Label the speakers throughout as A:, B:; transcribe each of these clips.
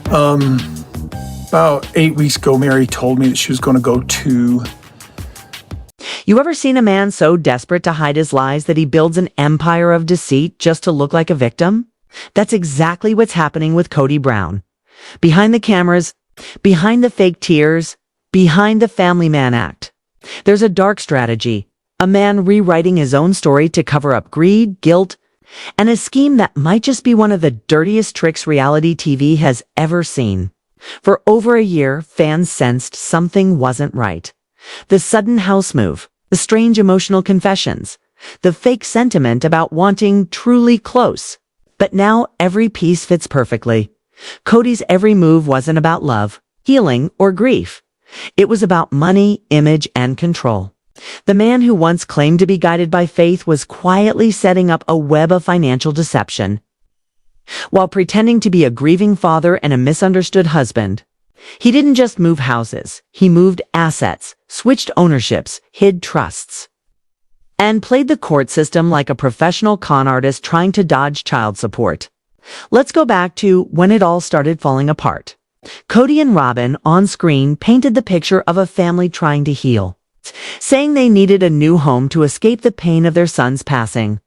A: About 8 weeks ago, Mary told me that she was going to go to...
B: You ever seen a man so desperate to hide his lies that he builds an empire of deceit just to look like a victim? That's exactly what's happening with Kody Brown. Behind the cameras, behind the fake tears, behind the family man act, there's a dark strategy, a man rewriting his own story to cover up greed, guilt, and a scheme that might just be one of the dirtiest tricks reality TV has ever seen. For over a year, fans sensed something wasn't right. The sudden house move, the strange emotional confessions, the fake sentiment about wanting truly close. But now every piece fits perfectly. Kody's every move wasn't about love, healing, or grief. It was about money, image, and control. The man who once claimed to be guided by faith was quietly setting up a web of financial deception. While pretending to be a grieving father and a misunderstood husband, he didn't just move houses. He moved assets, switched ownerships, hid trusts, and played the court system like a professional con artist trying to dodge child support. Let's go back to when it all started falling apart. Kody and Robyn on screen painted the picture of a family trying to heal, saying they needed a new home to escape the pain of their son's passing.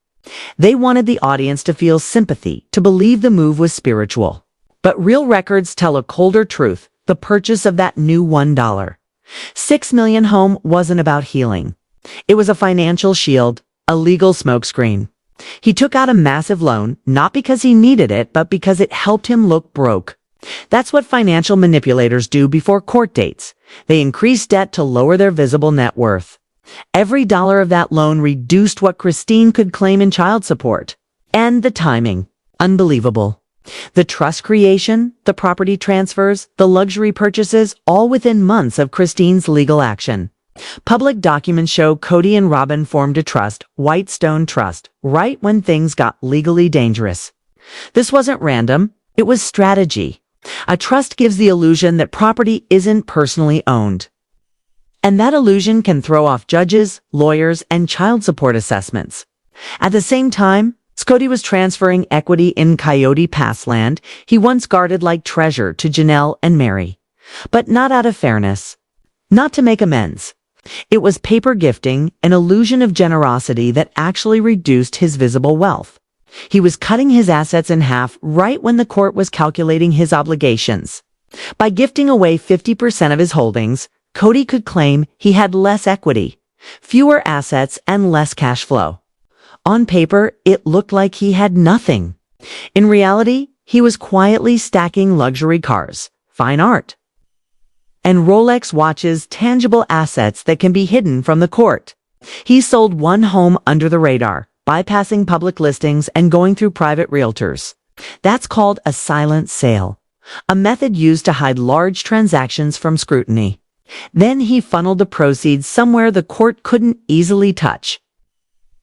B: They wanted the audience to feel sympathy, to believe the move was spiritual. But real records tell a colder truth, the purchase of that new $1, $6 million home wasn't about healing. It was a financial shield, a legal smokescreen. He took out a massive loan, not because he needed it, but because it helped him look broke. That's what financial manipulators do before court dates. They increase debt to lower their visible net worth. Every dollar of that loan reduced what Christine could claim in child support. And the timing. Unbelievable. The trust creation, the property transfers, the luxury purchases, all within months of Christine's legal action. Public documents show Kody and Robyn formed a trust, Whitestone Trust, right when things got legally dangerous. This wasn't random. It was strategy. A trust gives the illusion that property isn't personally owned. And that illusion can throw off judges, lawyers, and child support assessments. At the same time, Kody was transferring equity in Coyote Pass land he once guarded like treasure to Janelle and Mary. But not out of fairness. Not to make amends. It was paper gifting, an illusion of generosity that actually reduced his visible wealth. He was cutting his assets in half right when the court was calculating his obligations. By gifting away 50% of his holdings, Kody could claim he had less equity, fewer assets, and less cash flow. On paper, it looked like he had nothing. In reality, he was quietly stacking luxury cars, fine art, and Rolex watches, tangible assets that can be hidden from the court. He sold one home under the radar, bypassing public listings and going through private realtors. That's called a silent sale, a method used to hide large transactions from scrutiny. Then he funneled the proceeds somewhere the court couldn't easily touch,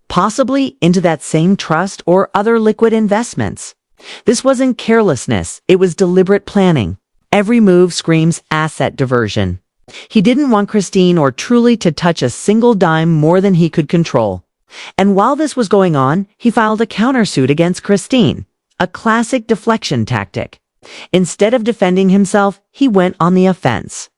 B: possibly into that same trust or other liquid investments. This wasn't carelessness, it was deliberate planning. Every move screams asset diversion. He didn't want Christine or Truly to touch a single dime more than he could control. And while this was going on, he filed a countersuit against Christine, a classic deflection tactic. Instead of defending himself, he went on the offense,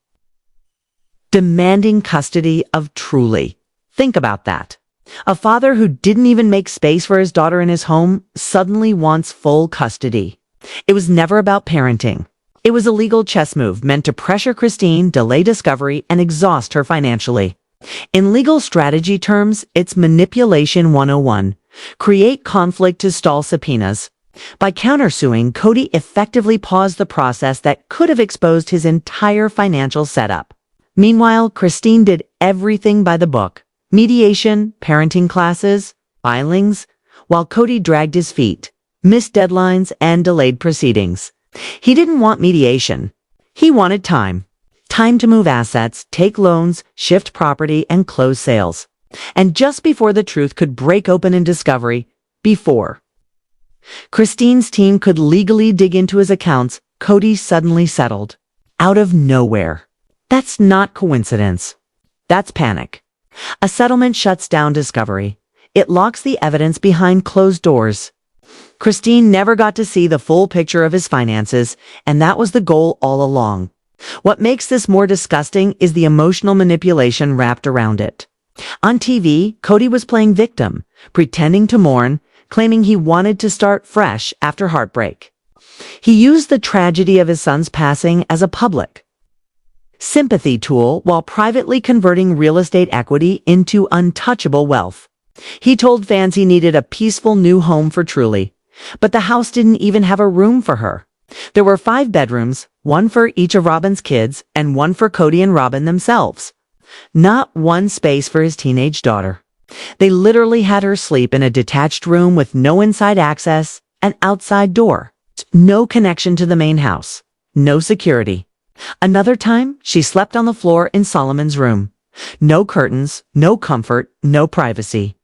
B: demanding custody of Truly. Think about that. A father who didn't even make space for his daughter in his home suddenly wants full custody. It was never about parenting. It was a legal chess move meant to pressure Christine, delay discovery, and exhaust her financially. In legal strategy terms, it's manipulation 101. Create conflict to stall subpoenas. By countersuing, Kody effectively paused the process that could have exposed his entire financial setup. Meanwhile, Christine did everything by the book. Mediation, parenting classes, filings, while Kody dragged his feet, missed deadlines, and delayed proceedings. He didn't want mediation. He wanted time. Time to move assets, take loans, shift property, and close sales. And just before the truth could break open in discovery, before Christine's team could legally dig into his accounts, Kody suddenly settled. Out of nowhere. That's not coincidence. That's panic. A settlement shuts down discovery. It locks the evidence behind closed doors. Christine never got to see the full picture of his finances, and that was the goal all along. What makes this more disgusting is the emotional manipulation wrapped around it. On TV, Kody was playing victim, pretending to mourn, claiming he wanted to start fresh after heartbreak. He used the tragedy of his son's passing as a public sympathy tool while privately converting real estate equity into untouchable wealth. He told fans he needed a peaceful new home for Truly, but the house didn't even have a room for her. There were 5 bedrooms, one for each of Robyn's kids and one for Kody and Robyn themselves. Not one space for his teenage daughter. They literally had her sleep in a detached room with no inside access, an outside door, no connection to the main house, no security. Another time, she slept on the floor in Solomon's room. No curtains, no comfort, no privacy.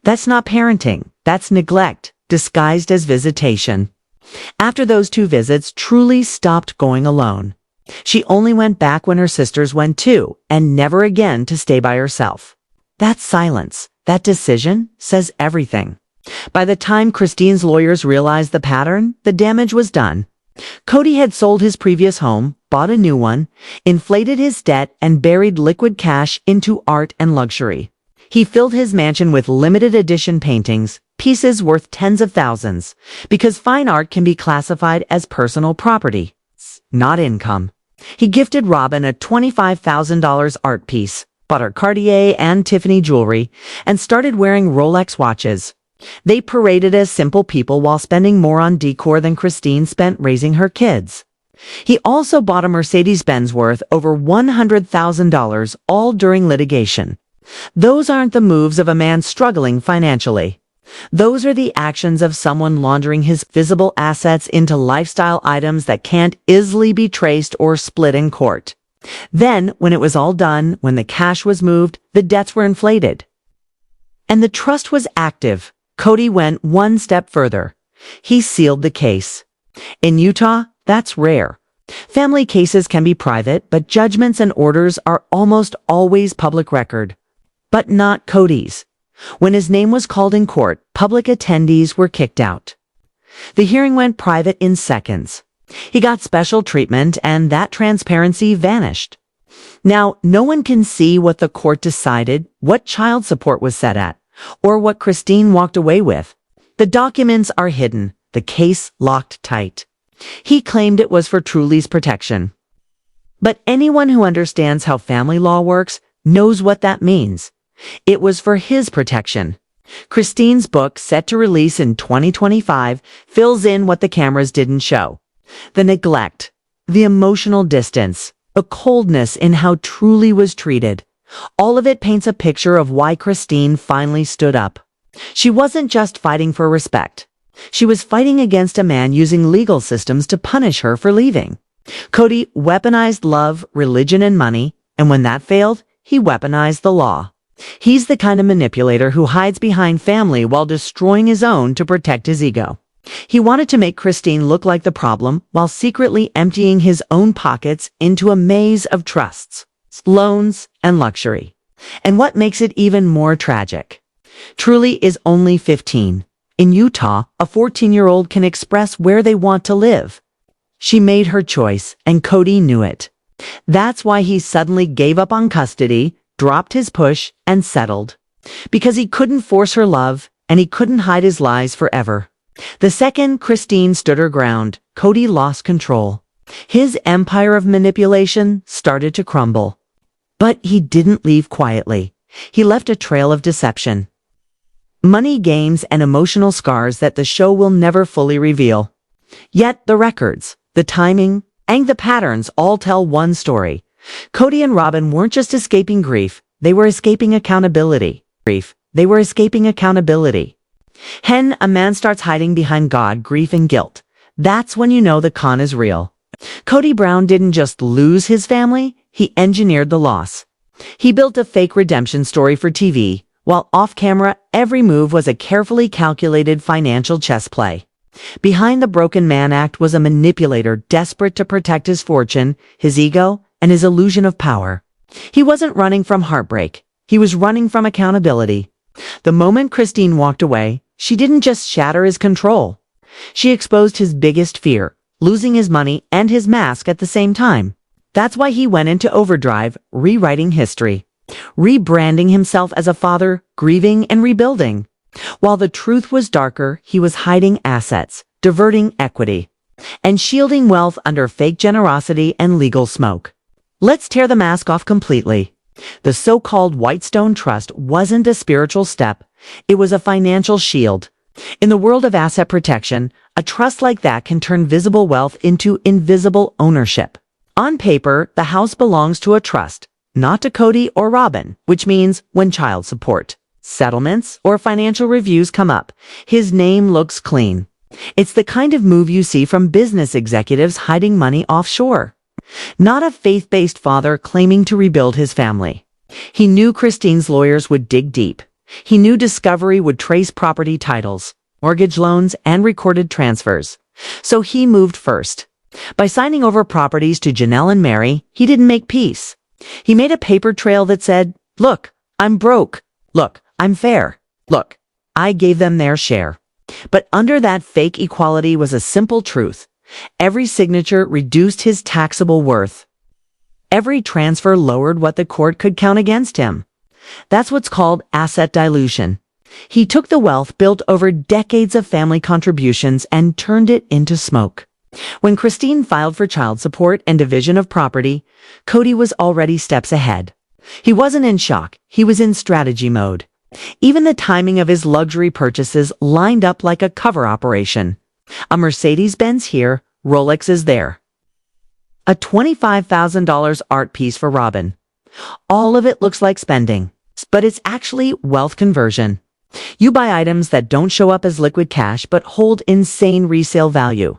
B: That's not parenting. That's neglect, disguised as visitation. After those 2 visits, Truly stopped going alone. She only went back when her sisters went too, and never again to stay by herself. That silence, that decision, says everything. By the time Christine's lawyers realized the pattern, the damage was done. Kody had sold his previous home, bought a new one, inflated his debt, and buried liquid cash into art and luxury. He filled his mansion with limited edition paintings, pieces worth tens of thousands, because fine art can be classified as personal property, not income. He gifted Robyn a $25,000 art piece, bought her Cartier and Tiffany jewelry, and started wearing Rolex watches. They paraded as simple people while spending more on decor than Christine spent raising her kids. He also bought a Mercedes-Benz worth over $100,000, all during litigation. Those aren't the moves of a man struggling financially. Those are the actions of someone laundering his visible assets into lifestyle items that can't easily be traced or split in court. Then, when it was all done, when the cash was moved, the debts were inflated. And the trust was active. Kody went one step further. He sealed the case. In Utah, that's rare. Family cases can be private, but judgments and orders are almost always public record. But not Kody's. When his name was called in court, public attendees were kicked out. The hearing went private in seconds. He got special treatment, and that transparency vanished. Now, no one can see what the court decided, what child support was set at, or what Christine walked away with. The documents are hidden, the case locked tight. He claimed it was for Truly's protection. But anyone who understands how family law works knows what that means. It was for his protection. Christine's book, set to release in 2025, fills in what the cameras didn't show. The neglect, the emotional distance, the coldness in how Truly was treated. All of it paints a picture of why Christine finally stood up. She wasn't just fighting for respect. She was fighting against a man using legal systems to punish her for leaving. Kody weaponized love, religion, and money, and when that failed, he weaponized the law. He's the kind of manipulator who hides behind family while destroying his own to protect his ego. He wanted to make Christine look like the problem while secretly emptying his own pockets into a maze of trusts, loans, and luxury. And what makes it even more tragic? Truly is only 15. In Utah, a 14-year-old can express where they want to live. She made her choice, and Kody knew it. That's why he suddenly gave up on custody, dropped his push, and settled. Because he couldn't force her love, and he couldn't hide his lies forever. The second Christine stood her ground, Kody lost control. His empire of manipulation started to crumble. But he didn't leave quietly. He left a trail of deception. Money games and emotional scars that the show will never fully reveal. Yet the records, the timing, and the patterns all tell one story. Kody and Robyn weren't just escaping grief, they were escaping accountability. When a man starts hiding behind God, grief, and guilt, that's when you know the con is real. Kody Brown didn't just lose his family, he engineered the loss. He built a fake redemption story for TV, while off-camera, every move was a carefully calculated financial chess play. Behind the broken man act was a manipulator desperate to protect his fortune, his ego, and his illusion of power. He wasn't running from heartbreak. He was running from accountability. The moment Christine walked away, she didn't just shatter his control. She exposed his biggest fear, losing his money and his mask at the same time. That's why he went into overdrive, rewriting history, rebranding himself as a father, grieving and rebuilding. While the truth was darker, he was hiding assets, diverting equity, and shielding wealth under fake generosity and legal smoke. Let's tear the mask off completely. The so-called Whitestone Trust wasn't a spiritual step, it was a financial shield. In the world of asset protection, a trust like that can turn visible wealth into invisible ownership. On paper, the house belongs to a trust, not to Kody or Robyn, which means when child support, settlements, or financial reviews come up, his name looks clean. It's the kind of move you see from business executives hiding money offshore. Not a faith-based father claiming to rebuild his family. He knew Christine's lawyers would dig deep. He knew Discovery would trace property titles, mortgage loans, and recorded transfers. So he moved first. By signing over properties to Janelle and Mary, he didn't make peace. He made a paper trail that said, "Look, I'm broke. Look, I'm fair. Look, I gave them their share." But under that fake equality was a simple truth. Every signature reduced his taxable worth. Every transfer lowered what the court could count against him. That's what's called asset dilution. He took the wealth built over decades of family contributions and turned it into smoke. When Christine filed for child support and division of property, Kody was already steps ahead. He wasn't in shock, he was in strategy mode. Even the timing of his luxury purchases lined up like a cover operation. A Mercedes-Benz here, Rolex is there. A $25,000 art piece for Robyn. All of it looks like spending, but it's actually wealth conversion. You buy items that don't show up as liquid cash but hold insane resale value.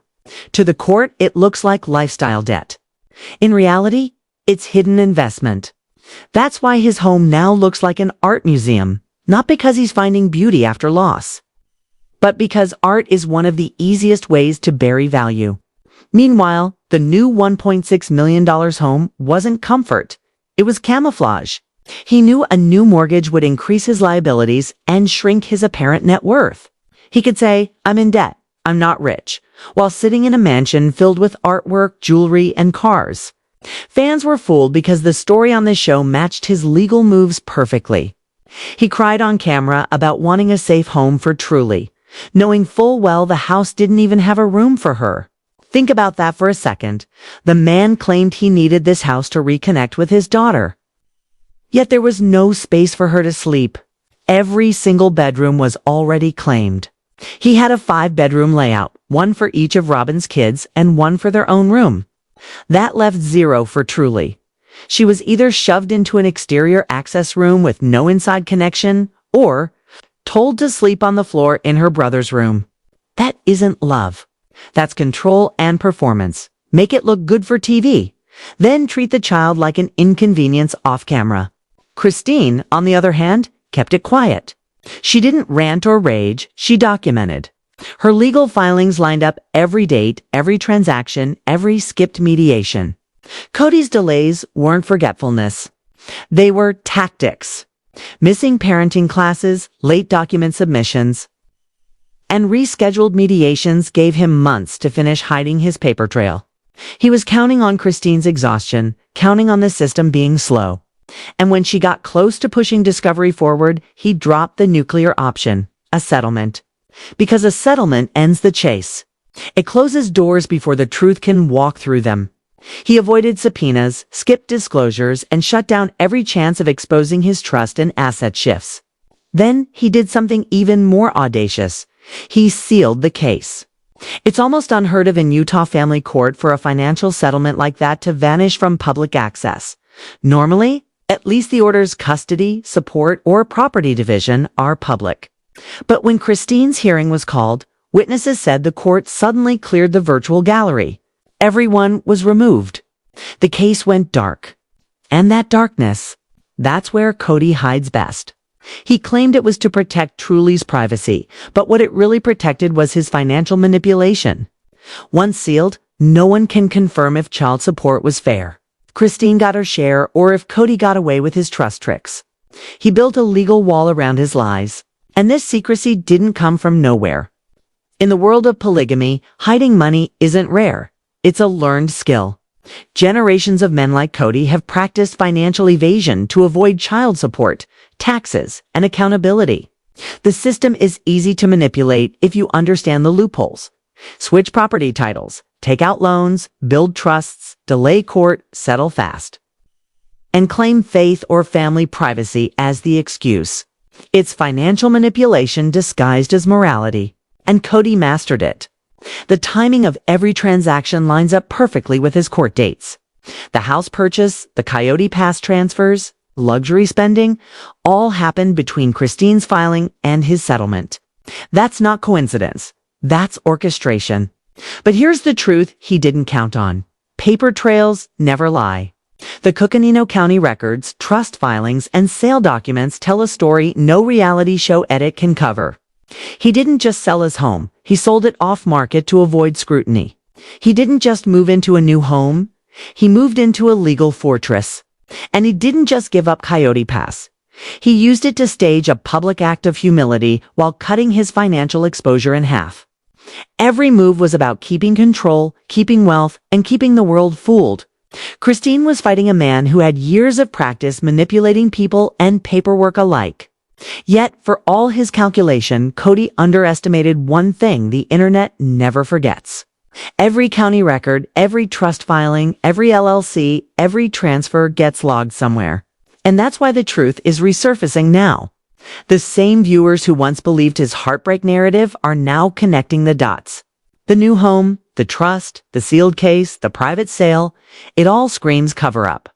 B: To the court, it looks like lifestyle debt. In reality, it's hidden investment. That's why his home now looks like an art museum, not because he's finding beauty after loss, but because art is one of the easiest ways to bury value. Meanwhile, the new $1.6 million home wasn't comfort. It was camouflage. He knew a new mortgage would increase his liabilities and shrink his apparent net worth. He could say, "I'm in debt, I'm not rich," while sitting in a mansion filled with artwork, jewelry, and cars. Fans were fooled because the story on this show matched his legal moves perfectly. He cried on camera about wanting a safe home for Truly, knowing full well the house didn't even have a room for her. Think about that for a second. The man claimed he needed this house to reconnect with his daughter. Yet there was no space for her to sleep. Every single bedroom was already claimed. He had a 5-bedroom layout, one for each of Robyn's kids and one for their own room. That left 0 for Truly. She was either shoved into an exterior access room with no inside connection or told to sleep on the floor in her brother's room. That isn't love. That's control and performance. Make it look good for TV. Then treat the child like an inconvenience off camera. Christine, on the other hand, kept it quiet. She didn't rant or rage, she documented. Her legal filings lined up every date, every transaction, every skipped mediation. Kody's delays weren't forgetfulness. They were tactics. Missing parenting classes, late document submissions, and rescheduled mediations gave him months to finish hiding his paper trail. He was counting on Christine's exhaustion, counting on the system being slow. And when she got close to pushing Discovery forward, he dropped the nuclear option, a settlement. Because a settlement ends the chase. It closes doors before the truth can walk through them. He avoided subpoenas, skipped disclosures, and shut down every chance of exposing his trust and asset shifts. Then he did something even more audacious. He sealed the case. It's almost unheard of in Utah family court for a financial settlement like that to vanish from public access. Normally, at least the order's custody, support, or property division are public. But when Christine's hearing was called, witnesses said the court suddenly cleared the virtual gallery. Everyone was removed. The case went dark. And that darkness, that's where Kody hides best. He claimed it was to protect Truly's privacy, but what it really protected was his financial manipulation. Once sealed, no one can confirm if child support was fair, Christine got her share, or if Kody got away with his trust tricks. He built a legal wall around his lies, and this secrecy didn't come from nowhere. In the world of polygamy, hiding money isn't rare. It's a learned skill. Generations of men like Kody have practiced financial evasion to avoid child support, taxes, and accountability. The system is easy to manipulate if you understand the loopholes. Switch property titles, take out loans, build trusts, delay court, settle fast, and claim faith or family privacy as the excuse. It's financial manipulation disguised as morality, and Kody mastered it. The timing of every transaction lines up perfectly with his court dates. The house purchase, the Coyote Pass transfers, luxury spending, all happened between Christine's filing and his settlement. That's not coincidence. That's orchestration. But here's the truth he didn't count on. Paper trails never lie. The Coconino County records, trust filings, and sale documents tell a story no reality show edit can cover. He didn't just sell his home. He sold it off-market to avoid scrutiny. He didn't just move into a new home. He moved into a legal fortress. And he didn't just give up Coyote Pass. He used it to stage a public act of humility while cutting his financial exposure in half. Every move was about keeping control, keeping wealth, and keeping the world fooled. Christine was fighting a man who had years of practice manipulating people and paperwork alike. Yet, for all his calculation, Kody underestimated one thing the internet never forgets. Every county record, every trust filing, every LLC, every transfer gets logged somewhere. And that's why the truth is resurfacing now. The same viewers who once believed his heartbreak narrative are now connecting the dots. The new home, the trust, the sealed case, the private sale, it all screams cover-up.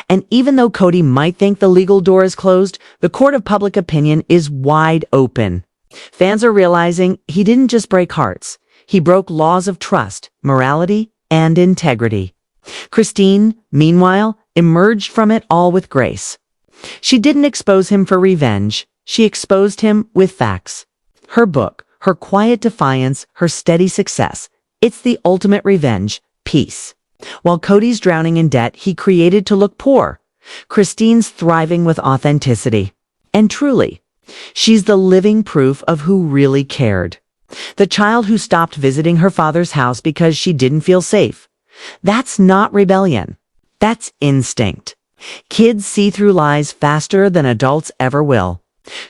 B: And even though Kody might think the legal door is closed, the court of public opinion is wide open. Fans are realizing he didn't just break hearts. He broke laws of trust, morality, and integrity. Christine, meanwhile, emerged from it all with grace. She didn't expose him for revenge. She exposed him with facts. Her book, her quiet defiance, her steady success. It's the ultimate revenge, peace. While Kody's drowning in debt he created to look poor, Christine's thriving with authenticity. And truly, she's the living proof of who really cared. The child who stopped visiting her father's house because she didn't feel safe. That's not rebellion. That's instinct. Kids see through lies faster than adults ever will.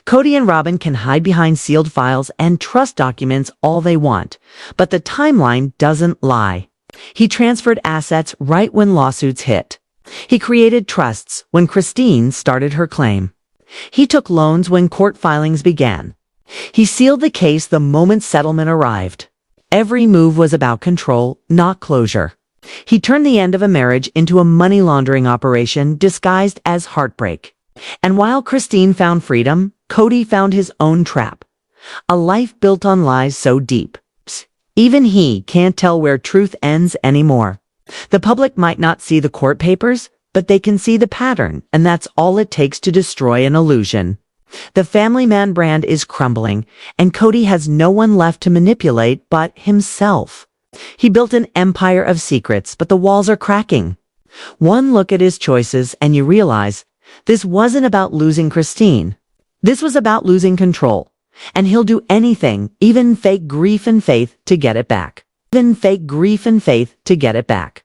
B: Kody and Robyn can hide behind sealed files and trust documents all they want, but the timeline doesn't lie. He transferred assets right when lawsuits hit. He created trusts when Christine started her claim. He took loans when court filings began. He sealed the case the moment settlement arrived. Every move was about control, not closure. He turned the end of a marriage into a money laundering operation disguised as heartbreak. And while Christine found freedom, Kody found his own trap. A life built on lies so deep. Even he can't tell where truth ends anymore. The public might not see the court papers, but they can see the pattern, and that's all it takes to destroy an illusion. The family man brand is crumbling, and Kody has no one left to manipulate but himself. He built an empire of secrets, but the walls are cracking. One look at his choices and you realize this wasn't about losing Christine. This was about losing control. And he'll do anything, even fake grief and faith, to get it back. Even fake grief and faith to get it back.